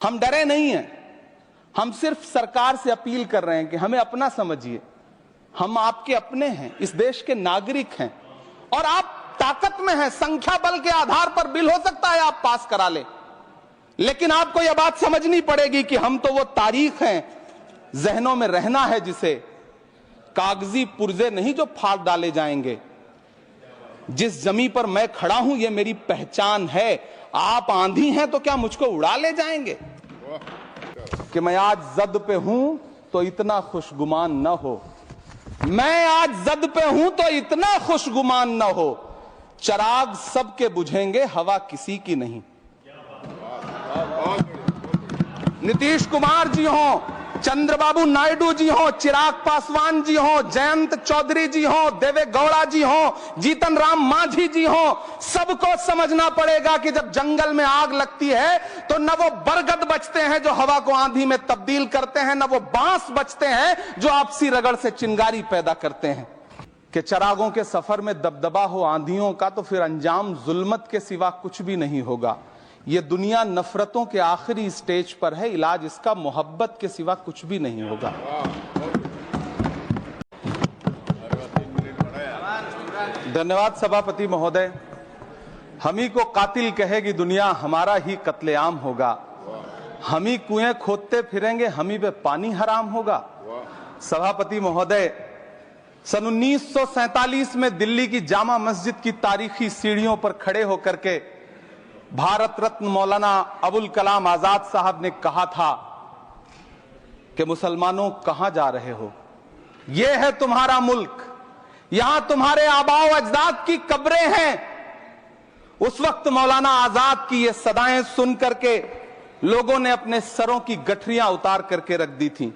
हम डरे नहीं हैं, हम सिर्फ सरकार से अपील कर रहे हैं कि हमें अपना समझिए। हम आपके अपने हैं, इस देश के नागरिक हैं और आप ताकत में हैं। संख्या बल के आधार पर बिल हो सकता है आप पास करा ले, लेकिन आपको यह बात समझनी पड़ेगी कि हम तो वो तारीख हैं, जहनों में रहना है जिसे, कागजी पुर्जे नहीं जो फाड़ डाले जाएंगे। जिस जमी पर मैं खड़ा हूं ये मेरी पहचान है। आप आंधी हैं तो क्या मुझको उड़ा ले जाएंगे? कि मैं आज जद पे हूं तो इतना खुशगुमान न हो, मैं आज जद पे हूं तो इतना खुशगुमान न हो। चिराग सबके बुझेंगे, हवा किसी की नहीं। नीतीश कुमार जी हो, चंद्रबाबू नायडू जी हो, चिराग पासवान जी हो, जयंत चौधरी जी हो, देवे गौड़ा जी हो, जीतन राम मांझी जी हो, सबको समझना पड़ेगा कि जब जंगल में आग लगती है तो न वो बरगद बचते हैं जो हवा को आंधी में तब्दील करते हैं, न वो बांस बचते हैं जो आपसी रगड़ से चिंगारी पैदा करते हैं। कि चिरागों के सफर में दबदबा हो आंधियों का तो फिर अंजाम जुल्मत के सिवा कुछ भी नहीं होगा। ये दुनिया नफरतों के आखिरी स्टेज पर है, इलाज इसका मोहब्बत के सिवा कुछ भी नहीं होगा। धन्यवाद सभापति महोदय। हम ही को कातिल कहेगी दुनिया, हमारा ही कत्लेआम होगा। हम ही कुएं खोदते फिरेंगे, हम ही पे पानी हराम होगा। सभापति महोदय, सन 1947 में दिल्ली की जामा मस्जिद की तारीखी सीढ़ियों पर खड़े होकर के भारत रत्न मौलाना अबुल कलाम आजाद साहब ने कहा था कि मुसलमानों कहां जा रहे हो, यह है तुम्हारा मुल्क, यहां तुम्हारे आबाओ अजदाद की कब्रें हैं। उस वक्त मौलाना आजाद की ये सदाएं सुन करके लोगों ने अपने सरों की गठरियां उतार करके रख दी थी।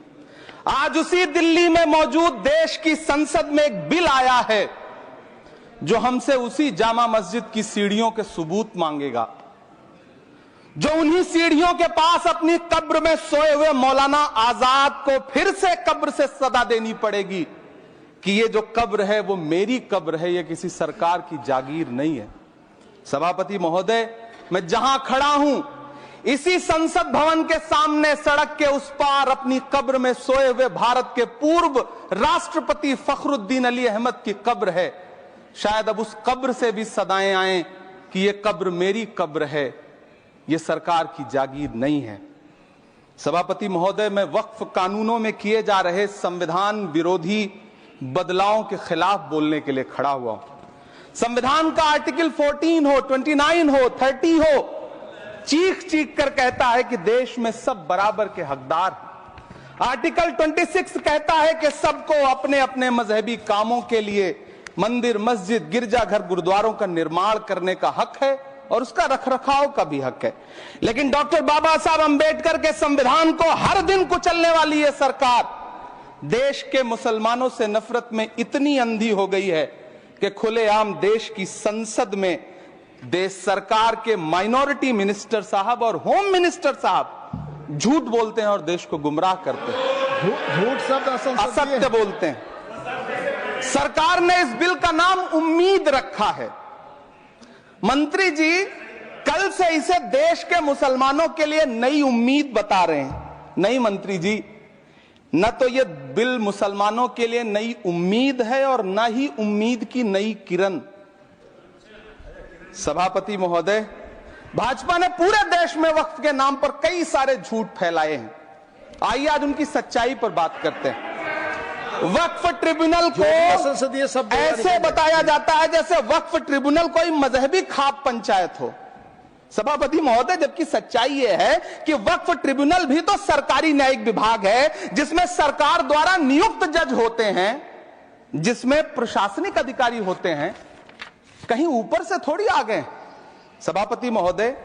आज उसी दिल्ली में मौजूद देश की संसद में एक बिल आया है जो हमसे उसी जामा मस्जिद की सीढ़ियों के सबूत मांगेगा, जो उन्हीं सीढ़ियों के पास अपनी कब्र में सोए हुए मौलाना आजाद को फिर से कब्र से सदा देनी पड़ेगी कि ये जो कब्र है वो मेरी कब्र है, ये किसी सरकार की जागीर नहीं है। सभापति महोदय, मैं जहां खड़ा हूं इसी संसद भवन के सामने सड़क के उस पार अपनी कब्र में सोए हुए भारत के पूर्व राष्ट्रपति फखरुद्दीन अली अहमद की कब्र है। शायद अब उस कब्र से भी सदाएं आए कि ये कब्र मेरी कब्र है, ये सरकार की जागीर नहीं है। सभापति महोदय, मैं वक्फ कानूनों में किए जा रहे संविधान विरोधी बदलावों के खिलाफ बोलने के लिए खड़ा हुआ हूं। संविधान का आर्टिकल 14 हो, 29 हो, 30 हो, चीख चीख कर कहता है कि देश में सब बराबर के हकदार हैं। आर्टिकल 26 कहता है कि सबको अपने अपने मजहबी कामों के लिए मंदिर, मस्जिद, गिरजाघर, गुरुद्वारों का निर्माण करने का हक है और उसका रखरखाव का भी हक है। लेकिन डॉक्टर बाबा साहब अंबेडकर के संविधान को हर दिन कुचलने वाली ये सरकार देश के मुसलमानों से नफरत में इतनी अंधी हो गई है कि खुलेआम देश की संसद में देश सरकार के माइनॉरिटी मिनिस्टर साहब और होम मिनिस्टर साहब झूठ बोलते हैं और देश को गुमराह करते हैं। झूठ शब्द असत्य बोलते हैं। सरकार ने इस बिल का नाम उम्मीद रखा है। मंत्री जी कल से इसे देश के मुसलमानों के लिए नई उम्मीद बता रहे हैं। नहीं मंत्री जी, न तो ये बिल मुसलमानों के लिए नई उम्मीद है और न ही उम्मीद की नई किरण। सभापति महोदय, भाजपा ने पूरे देश में वक्फ के नाम पर कई सारे झूठ फैलाए हैं। आइए आज उनकी सच्चाई पर बात करते हैं। वक्फ ट्रिब्यूनल को ऐसे बताया जाता है जैसे वक्फ ट्रिब्यूनल कोई मजहबी खाप पंचायत हो। सभापति महोदय, जबकि सच्चाई यह है कि वक्फ ट्रिब्यूनल भी तो सरकारी न्यायिक विभाग है जिसमें सरकार द्वारा नियुक्त जज होते हैं, जिसमें प्रशासनिक अधिकारी होते हैं, कहीं ऊपर से थोड़ी आ गए। सभापति महोदय,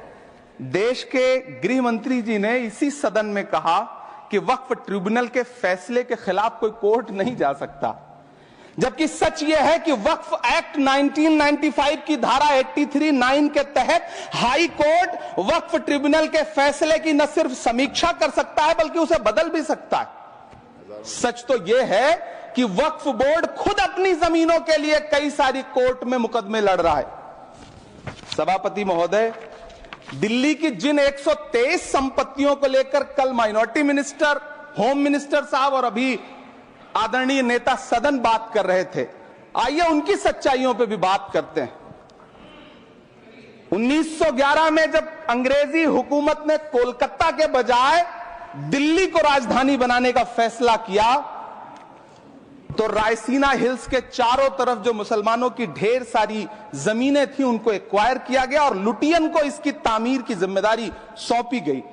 देश के गृह मंत्री जी ने इसी सदन में कहा कि वक्फ ट्रिब्यूनल के फैसले के खिलाफ कोई कोर्ट नहीं जा सकता, जबकि सच यह है कि वक्फ एक्ट 1995 की धारा 83(9) के तहत हाई कोर्ट वक्फ ट्रिब्यूनल के फैसले की न सिर्फ समीक्षा कर सकता है बल्कि उसे बदल भी सकता है। सच तो यह है कि वक्फ बोर्ड खुद अपनी जमीनों के लिए कई सारी कोर्ट में मुकदमे लड़ रहा है। सभापति महोदय, दिल्ली की जिन 123 संपत्तियों को लेकर कल माइनॉरिटी मिनिस्टर, होम मिनिस्टर साहब और अभी आदरणीय नेता सदन बात कर रहे थे, आइए उनकी सच्चाइयों पे भी बात करते हैं। 1911 में जब अंग्रेजी हुकूमत ने कोलकाता के बजाय दिल्ली को राजधानी बनाने का फैसला किया, तो रायसीना हिल्स के चारों तरफ जो मुसलमानों की ढेर सारी जमीनें थी उनको एक्वायर किया गया और लुटियन को इसकी तामीर की जिम्मेदारी सौंपी गई।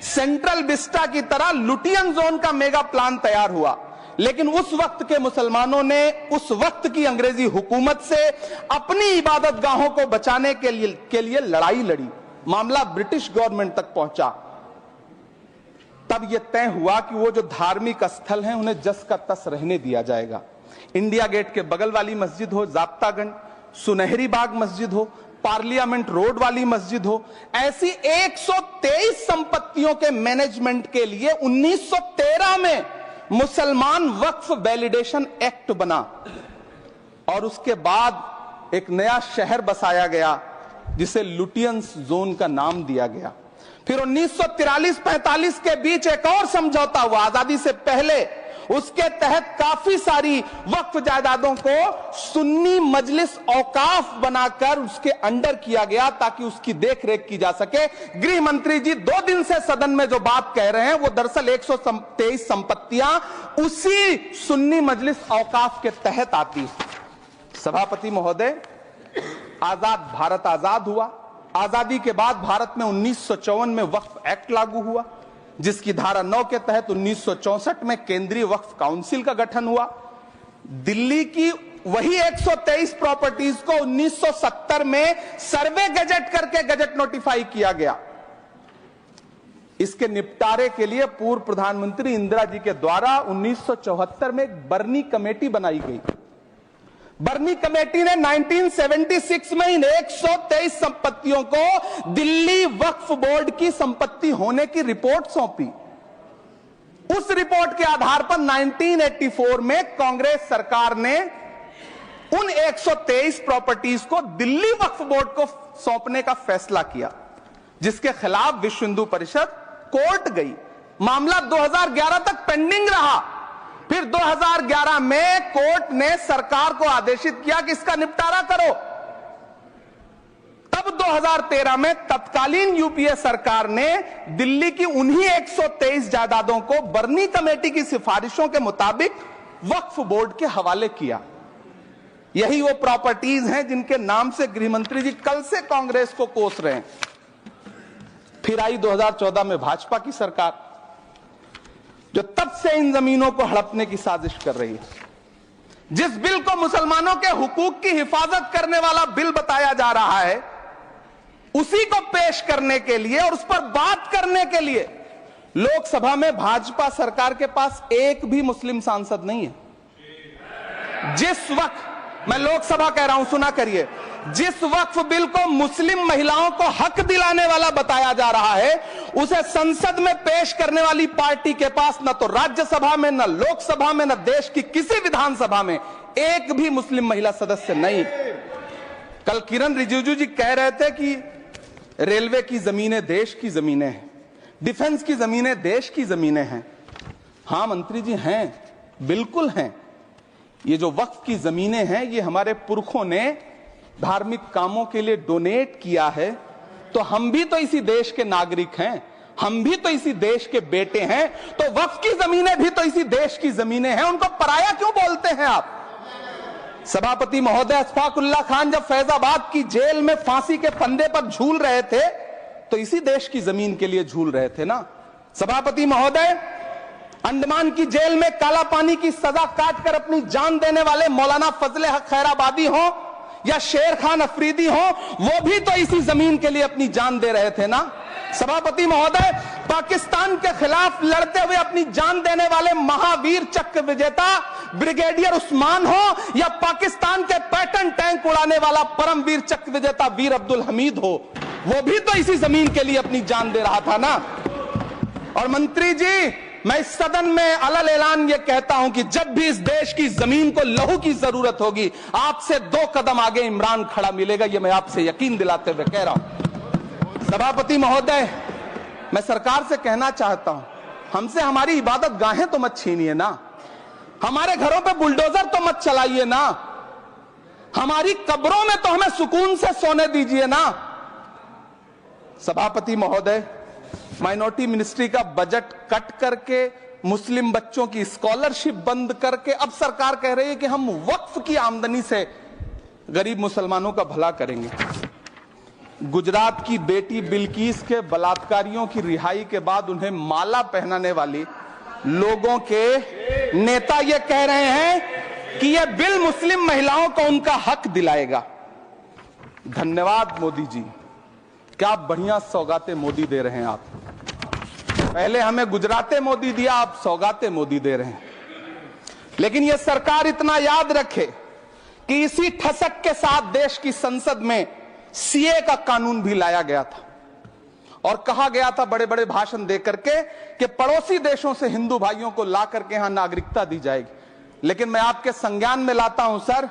सेंट्रल विस्टा की तरह लुटियन जोन का मेगा प्लान तैयार हुआ, लेकिन उस वक्त के मुसलमानों ने उस वक्त की अंग्रेजी हुकूमत से अपनी इबादत गाहों को बचाने के लिए लड़ाई लड़ी। मामला ब्रिटिश गवर्नमेंट तक पहुंचा। तब यह तय हुआ कि वो जो धार्मिक स्थल हैं उन्हें जस का तस रहने दिया जाएगा। इंडिया गेट के बगल वाली मस्जिद हो जाप्तागंज, सुनहरी बाग मस्जिद हो, पार्लियामेंट रोड वाली मस्जिद हो, ऐसी 123 संपत्तियों के मैनेजमेंट के लिए 1913 में मुसलमान वक्फ वैलिडेशन एक्ट बना और उसके बाद एक नया शहर बसाया गया जिसे लुटियंस जोन का नाम दिया गया। फिर 1943-45 के बीच एक और समझौता हुआ आजादी से पहले, उसके तहत काफी सारी वक्फ जायदादों को सुन्नी मजलिस औकाफ बनाकर उसके अंडर किया गया ताकि उसकी देखरेख की जा सके। गृह मंत्री जी 2 दिन से सदन में जो बात कह रहे हैं वो दरअसल 123 संपत्तियां उसी सुन्नी मजलिस औकाफ के तहत आती। सभापति महोदय, आजाद भारत आजाद हुआ। आजादी के बाद भारत में 1954 में वक्फ एक्ट लागू हुआ, जिसकी धारा 9 के तहत 1964 में केंद्रीय वक्फ काउंसिल का गठन हुआ। दिल्ली की वही 123 प्रॉपर्टीज को 1970 में सर्वे गजट करके गजट नोटिफाई किया गया। इसके निपटारे के लिए पूर्व प्रधानमंत्री इंदिरा जी के द्वारा 1974 में एक बर्नी कमेटी बनाई गई। बर्नी कमेटी ने 1976 में इन 123 संपत्तियों को दिल्ली वक्फ बोर्ड की संपत्ति होने की रिपोर्ट सौंपी। उस रिपोर्ट के आधार पर 1984 में कांग्रेस सरकार ने उन 123 प्रॉपर्टीज को दिल्ली वक्फ बोर्ड को सौंपने का फैसला किया, जिसके खिलाफ विश्व हिंदू परिषद कोर्ट गई। मामला 2011 तक पेंडिंग रहा। फिर 2011 में कोर्ट ने सरकार को आदेशित किया कि इसका निपटारा करो। तब 2013 में तत्कालीन यूपीए सरकार ने दिल्ली की उन्हीं 123 जायदादों को बर्नी कमेटी की सिफारिशों के मुताबिक वक्फ बोर्ड के हवाले किया। यही वो प्रॉपर्टीज हैं जिनके नाम से गृहमंत्री जी कल से कांग्रेस को कोस रहे हैं। फिर आई 2014 में भाजपा की सरकार, जो तब से इन जमीनों को हड़पने की साजिश कर रही है। जिस बिल को मुसलमानों के हुकूक की हिफाजत करने वाला बिल बताया जा रहा है, उसी को पेश करने के लिए और उस पर बात करने के लिए लोकसभा में भाजपा सरकार के पास एक भी मुस्लिम सांसद नहीं है। जिस वक्त, मैं लोकसभा कह रहा हूं, सुना करिए, जिस वक्फ बिल को मुस्लिम महिलाओं को हक दिलाने वाला बताया जा रहा है, उसे संसद में पेश करने वाली पार्टी के पास न तो राज्यसभा में, न लोकसभा में, न देश की किसी विधानसभा में एक भी मुस्लिम महिला सदस्य नहीं। कल किरण रिजिजू जी कह रहे थे कि रेलवे की जमीनें देश की जमीनें हैं, डिफेंस की जमीनें देश की जमीनें हैं। हां मंत्री जी, हैं, बिल्कुल हैं। ये जो वक्फ की जमीनें हैं, ये हमारे पुरखों ने धार्मिक कामों के लिए डोनेट किया है, तो हम भी तो इसी देश के नागरिक हैं, हम भी तो इसी देश के बेटे हैं, तो वक्फ की जमीनें भी तो इसी देश की जमीनें हैं। उनको पराया क्यों बोलते हैं आप? सभापति महोदय, अशफाकुल्लाह खान जब फैजाबाद की जेल में फांसी के फंदे पर झूल रहे थे, तो इसी देश की जमीन के लिए झूल रहे थे ना। सभापति महोदय, अंडमान की जेल में काला पानी की सजा काटकर अपनी जान देने वाले मौलाना फजले हक खैराबादी हो या शेर खान अफरीदी हो, वो भी तो इसी जमीन के लिए अपनी जान दे रहे थे ना। सभापति महोदय, पाकिस्तान के खिलाफ लड़ते हुए अपनी जान देने वाले महावीर चक्र विजेता ब्रिगेडियर उस्मान हो या पाकिस्तान के पैटर्न टैंक उड़ाने वाला परमवीर चक्र विजेता वीर अब्दुल हमीद हो, वो भी तो इसी जमीन के लिए अपनी जान दे रहा था ना। और मंत्री जी, मैं इस सदन में अलल ऐलान ये कहता हूं कि जब भी इस देश की जमीन को लहू की जरूरत होगी, आपसे 2 कदम आगे इमरान खड़ा मिलेगा। ये मैं आपसे यकीन दिलाते हुए कह रहा हूं। सभापति महोदय, मैं सरकार से कहना चाहता हूं, हमसे हमारी इबादत गाहें तो मत छीनिए ना, हमारे घरों पे बुलडोजर तो मत चलाइए ना, हमारी कब्रों में तो हमें सुकून से सोने दीजिए ना। सभापति महोदय, माइनॉरिटी मिनिस्ट्री का बजट कट करके, मुस्लिम बच्चों की स्कॉलरशिप बंद करके अब सरकार कह रही है कि हम वक्फ की आमदनी से गरीब मुसलमानों का भला करेंगे। गुजरात की बेटी बिल्किस के बलात्कारियों की रिहाई के बाद उन्हें माला पहनाने वाली लोगों के नेता ये कह रहे हैं कि यह बिल मुस्लिम महिलाओं को उनका हक दिलाएगा। धन्यवाद मोदी जी, क्या बढ़िया सौगातें मोदी दे रहे हैं आप। पहले हमें गुजराते मोदी दिया, आप सौगाते मोदी दे रहे हैं। लेकिन यह सरकार इतना याद रखे कि इसी ठसक के साथ देश की संसद में सीए का कानून भी लाया गया था और कहा गया था बड़े बड़े भाषण देकर के कि पड़ोसी देशों से हिंदू भाइयों को ला करके यहां नागरिकता दी जाएगी। लेकिन मैं आपके संज्ञान में लाता हूं सर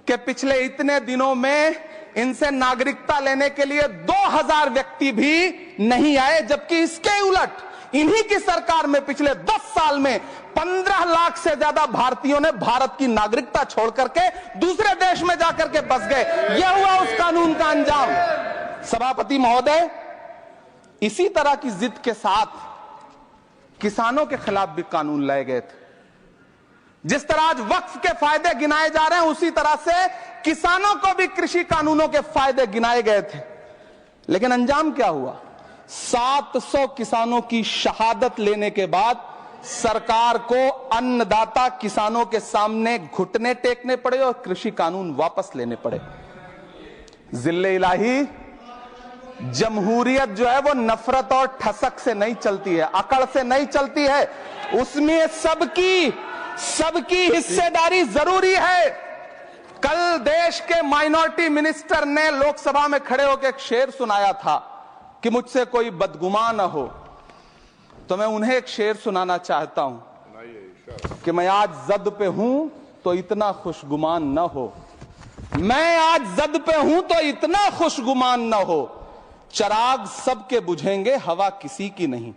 कि पिछले इतने दिनों में इनसे नागरिकता लेने के लिए 2000 व्यक्ति भी नहीं आए, जबकि इसके उलट इन्हीं की सरकार में पिछले 10 साल में 15 लाख से ज्यादा भारतीयों ने भारत की नागरिकता छोड़ करके दूसरे देश में जाकर के बस गए। यह हुआ उस कानून का अंजाम। सभापति महोदय, इसी तरह की जिद के साथ किसानों के खिलाफ भी कानून लाए गए थे। जिस तरह आज वक्फ के फायदे गिनाए जा रहे हैं, उसी तरह से किसानों को भी कृषि कानूनों के फायदे गिनाए गए थे। लेकिन अंजाम क्या हुआ? 700 किसानों की शहादत लेने के बाद सरकार को अन्नदाता किसानों के सामने घुटने टेकने पड़े और कृषि कानून वापस लेने पड़े। जिल्ले इलाही, जमहूरियत जो है वो नफरत और ठसक से नहीं चलती है, अकड़ से नहीं चलती है, उसमें सबकी हिस्सेदारी जरूरी है। कल देश के माइनॉरिटी मिनिस्टर ने लोकसभा में खड़े होकर एक शेर सुनाया था कि मुझसे कोई बदगुमान न हो, तो मैं उन्हें एक शेर सुनाना चाहता हूं कि मैं आज जद पे हूं तो इतना खुशगुमान न हो, मैं आज जद पे हूं तो इतना खुशगुमान न हो, चराग सबके बुझेंगे हवा किसी की नहीं।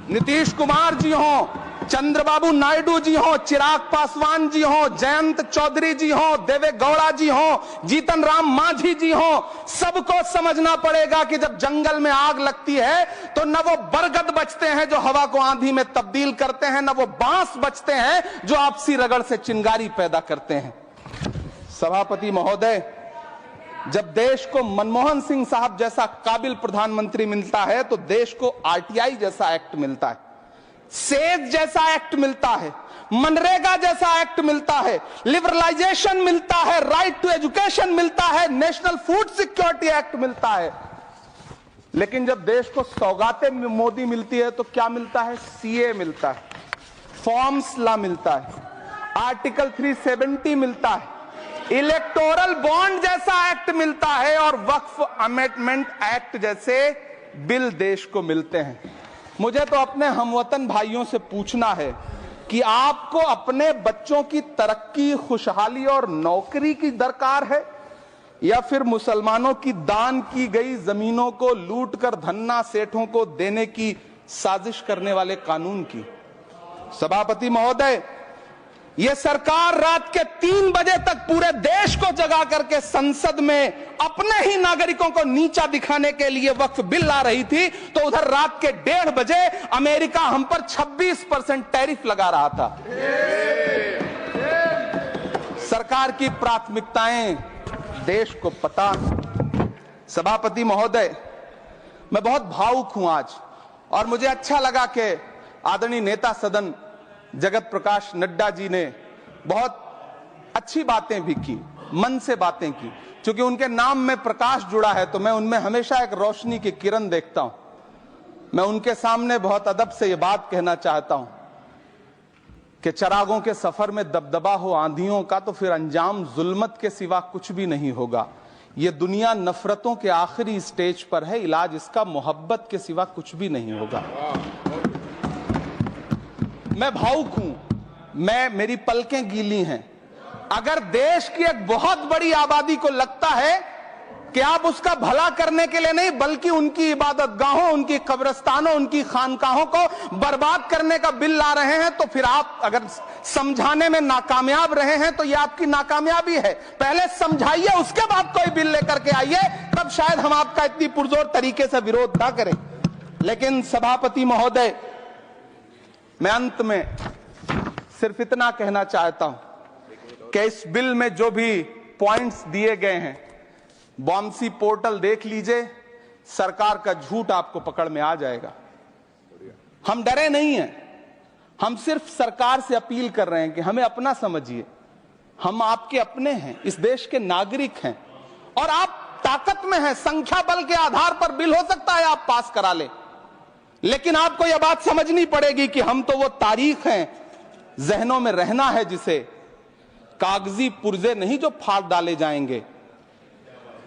नीतीश कुमार जी हो, चंद्रबाबू नायडू जी हो, चिराग पासवान जी हो, जयंत चौधरी जी हो, देवे गौड़ा जी हो, जीतन राम मांझी जी हो, सबको समझना पड़ेगा कि जब जंगल में आग लगती है तो न वो बरगद बचते हैं जो हवा को आंधी में तब्दील करते हैं, न वो बांस बचते हैं जो आपसी रगड़ से चिंगारी पैदा करते हैं। सभापति महोदय, जब देश को मनमोहन सिंह साहब जैसा काबिल प्रधानमंत्री मिलता है तो देश को आरटीआई जैसा एक्ट मिलता है, सेज जैसा एक्ट मिलता है, मनरेगा जैसा एक्ट मिलता है, लिबरलाइजेशन मिलता है, राइट टू एजुकेशन मिलता है, नेशनल फूड सिक्योरिटी एक्ट मिलता है। लेकिन जब देश को सौगातें मोदी मिलती है तो क्या मिलता है? सीए मिलता है, फॉर्म्स लॉ मिलता है, आर्टिकल 370 मिलता है, इलेक्टोरल बॉन्ड जैसा एक्ट मिलता है और वक्फ अमेंडमेंट एक्ट जैसे बिल देश को मिलते हैं। मुझे तो अपने हमवतन भाइयों से पूछना है कि आपको अपने बच्चों की तरक्की, खुशहाली और नौकरी की दरकार है या फिर मुसलमानों की दान की गई जमीनों को लूट कर धन्ना सेठों को देने की साजिश करने वाले कानून की? सभापति महोदय, यह सरकार रात के 3 बजे तक पूरे देश को जगा करके संसद में अपने ही नागरिकों को नीचा दिखाने के लिए वक्फ बिल ला रही थी, तो उधर रात के 1:30 बजे अमेरिका हम पर 26% टैरिफ लगा रहा था। सरकार की प्राथमिकताएं देश को पता। सभापति महोदय, मैं बहुत भावुक हूं आज और मुझे अच्छा लगा कि आदरणीय नेता सदन जगत प्रकाश नड्डा जी ने बहुत अच्छी बातें भी की, मन से बातें की। क्योंकि उनके नाम में प्रकाश जुड़ा है तो मैं उनमें हमेशा एक रोशनी की किरण देखता हूं। मैं उनके सामने बहुत अदब से यह बात कहना चाहता हूं कि चरागों के सफर में दबदबा हो आंधियों का तो फिर अंजाम जुल्मत के सिवा कुछ भी नहीं होगा। यह दुनिया नफरतों के आखिरी स्टेज पर है, इलाज इसका मोहब्बत के सिवा कुछ भी नहीं होगा। मैं भावुक हूं, मेरी पलकें गीली हैं। अगर देश की एक बहुत बड़ी आबादी को लगता है कि आप उसका भला करने के लिए नहीं बल्कि उनकी इबादतगाहों, उनकी कब्रिस्तानों, उनकी खानकाहों को बर्बाद करने का बिल ला रहे हैं, तो फिर आप अगर समझाने में नाकामयाब रहे हैं तो यह आपकी नाकामयाबी है। पहले समझाइए, उसके बाद कोई बिल लेकर के आइए, तब शायद हम आपका इतनी पुरजोर तरीके से विरोध ना करें। लेकिन सभापति महोदय, मैं अंत में सिर्फ इतना कहना चाहता हूं कि इस बिल में जो भी पॉइंट्स दिए गए हैं, बॉम्सी पोर्टल देख लीजिए, सरकार का झूठ आपको पकड़ में आ जाएगा। हम डरे नहीं हैं, हम सिर्फ सरकार से अपील कर रहे हैं कि हमें अपना समझिए। हम आपके अपने हैं, इस देश के नागरिक हैं और आप ताकत में हैं। संख्या बल के आधार पर बिल हो सकता है आप पास करा ले, लेकिन आपको यह बात समझनी पड़ेगी कि हम तो वो तारीख हैं, जहनों में रहना है जिसे, कागजी पुर्जे नहीं जो फाड़ डाले जाएंगे।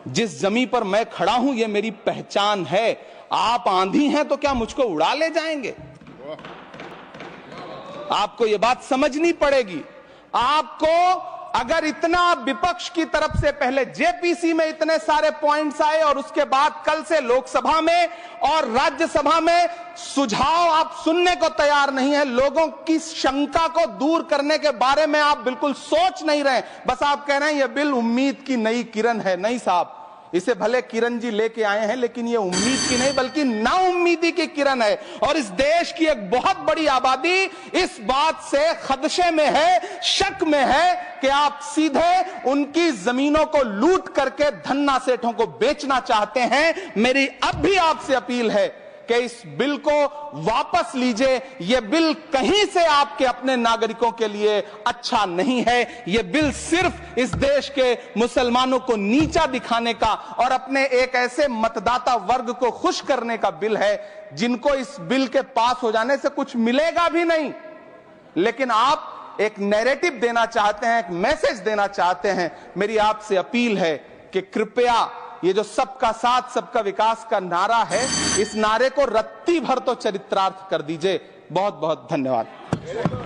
जिस जमीन पर मैं खड़ा हूं ये मेरी पहचान है। आप आंधी हैं तो क्या मुझको उड़ा ले जाएंगे? आपको यह बात समझनी पड़ेगी। आपको अगर इतना विपक्ष की तरफ से पहले जेपीसी में इतने सारे पॉइंट्स आए और उसके बाद कल से लोकसभा में और राज्यसभा में सुझाव आप सुनने को तैयार नहीं है, लोगों की शंका को दूर करने के बारे में आप बिल्कुल सोच नहीं रहे, बस आप कह रहे हैं यह बिल उम्मीद की नई किरण है। नहीं साहब, इसे भले किरण जी लेके आए हैं, लेकिन ये उम्मीद की नहीं बल्कि नाउम्मीदी की किरण है। और इस देश की एक बहुत बड़ी आबादी इस बात से खदशे में है, शक में है कि आप सीधे उनकी जमीनों को लूट करके धन्ना सेठों को बेचना चाहते हैं। मेरी अब भी आपसे अपील है कि इस बिल को वापस लीजिए। यह बिल कहीं से आपके अपने नागरिकों के लिए अच्छा नहीं है। यह बिल सिर्फ इस देश के मुसलमानों को नीचा दिखाने का और अपने एक ऐसे मतदाता वर्ग को खुश करने का बिल है जिनको इस बिल के पास हो जाने से कुछ मिलेगा भी नहीं। लेकिन आप एक नैरेटिव देना चाहते हैं, एक मैसेज देना चाहते हैं। मेरी आपसे अपील है कि कृपया ये जो सबका साथ सबका विकास का नारा है, इस नारे को रत्ती भर तो चरित्रार्थ कर दीजिए। बहुत बहुत धन्यवाद।